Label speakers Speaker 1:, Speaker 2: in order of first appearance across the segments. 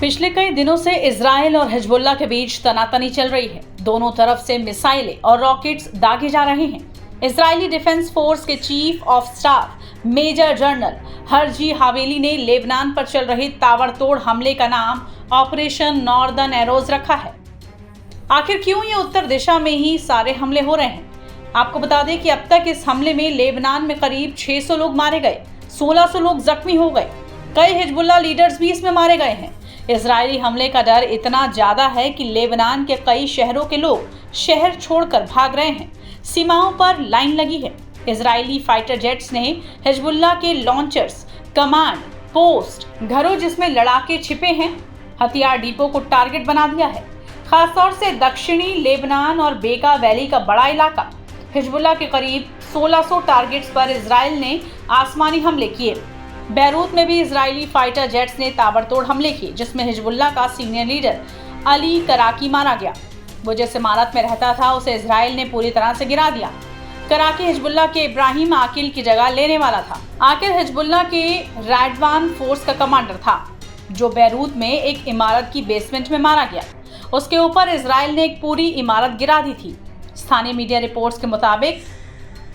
Speaker 1: पिछले कई दिनों से इजराइल और हिजबुल्लाह के बीच तनातनी चल रही है। दोनों तरफ से मिसाइलें और रॉकेट्स दागे जा रहे हैं। इजरायली डिफेंस फोर्स के chief of staff major general Herzi Halevi ने लेबनान पर चल रहे ताबड़तोड़ हमले का नाम ऑपरेशन नॉर्दर्न एरोज रखा है। आखिर क्यों ये उत्तर दिशा में ही सारे हमले हो रहे हैं? आपको बता दें कि अब तक इस हमले में लेबनान में करीब 600 लोग मारे गए, 1600 लोग जख्मी हो गए। कई हिजबुल्लाह लीडर्स भी इसमें मारे गए हैं। इजरायली हमले का डर इतना ज्यादा है कि लेबनान के कई शहरों के लोग शहर छोड़कर भाग रहे हैं। सीमाओं पर लाइन लगी है। इजरायली फाइटर जेट्स ने हिजबुल्लाह के लॉन्चर्स, कमांड पोस्ट, घरों जिसमें लड़ाके छिपे हैं, हथियार डिपो को टारगेट बना दिया है। खासतौर से दक्षिणी लेबनान और बेका वैली का बड़ा इलाका। हिजबुल्लाह के करीब 1600 टारगेट्स पर इजराइल ने आसमानी हमले किए। बैरूत में भी इजरायली फाइटर जेट्स ने ताबड़तोड़ हमले किए, जिसमें हिजबुल्लाह का सीनियर लीडर अली कराकी मारा गया। वो जिस इमारत में रहता था उसे इजराइल ने पूरी तरह से गिरा दिया। कराकी हिजबुल्लाह के इब्राहिम आकिल की जगह लेने वाला था। आकिल हिजबुल्लाह के रैडवान फोर्स का कमांडर था, जो बैरूत में एक इमारत की बेसमेंट में मारा गया। उसके ऊपर इजराइल ने एक पूरी इमारत गिरा दी थी। स्थानीय मीडिया रिपोर्ट्स के मुताबिक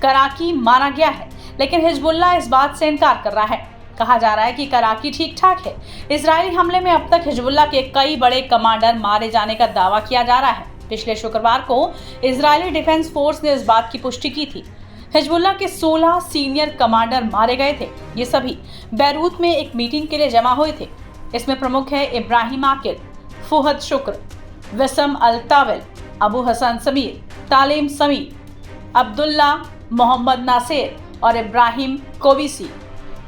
Speaker 1: कराकी मारा गया है, लेकिन हिजबुल्लाह इस बात से इनकार कर रहा है। कहा जा रहा है कि कराकी ठीक ठाक है। इजरायली हमले में अब तक हिजबुल्लाह के कई बड़े कमांडर मारे जाने का दावा किया जा रहा है। पिछले शुक्रवार को इजरायली डिफेंस फोर्स ने इस बात की पुष्टि की थी। हिजबुल्लाह के 16 सीनियर कमांडर मारे गए थे। ये सभी बैरूत में एक मीटिंग के लिए जमा हुए थे। इसमें प्रमुख है इब्राहिम आकिल, फुहद शुक्र, विसम अल ताविल, अबू हसन समीर, तालिम समीर, अब्दुल्ला मोहम्मद नासिर और इब्राहिम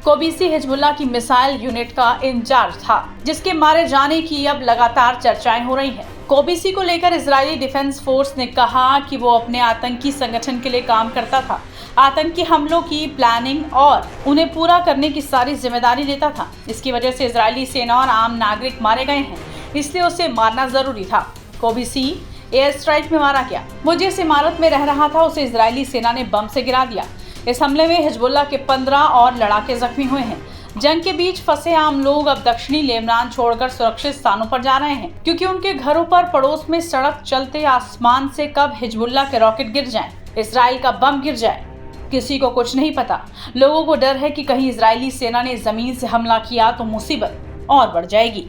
Speaker 1: कोबीसी हिजबुल्लाह की मिसाइल यूनिट का इंचार्ज था, जिसके मारे जाने की अब लगातार चर्चाएं हो रही हैं। कोबीसी को लेकर इजरायली डिफेंस फोर्स ने कहा कि वो अपने आतंकी संगठन के लिए काम करता था, आतंकी हमलों की प्लानिंग और उन्हें पूरा करने की सारी जिम्मेदारी लेता था। इसकी वजह से इजरायली सेना और आम नागरिक मारे गए हैं, इसलिए उसे मारना जरूरी था। कोबीसी एयर स्ट्राइक में मारा गया। वो जिस इमारत में रह रहा था उसे इजरायली सेना ने बम से गिरा दिया। इस हमले में हिजबुल्लाह के 15 और लड़ाके जख्मी हुए हैं। जंग के बीच फंसे आम लोग अब दक्षिणी लेबनान छोड़कर सुरक्षित स्थानों पर जा रहे हैं, क्योंकि उनके घरों पर पड़ोस में सड़क चलते आसमान से कब हिजबुल्लाह के रॉकेट गिर जाएं, इजराइल का बम गिर जाए, किसी को कुछ नहीं पता। लोगों को डर है कि कहीं इजरायली सेना ने जमीन से हमला किया तो मुसीबत और बढ़ जाएगी।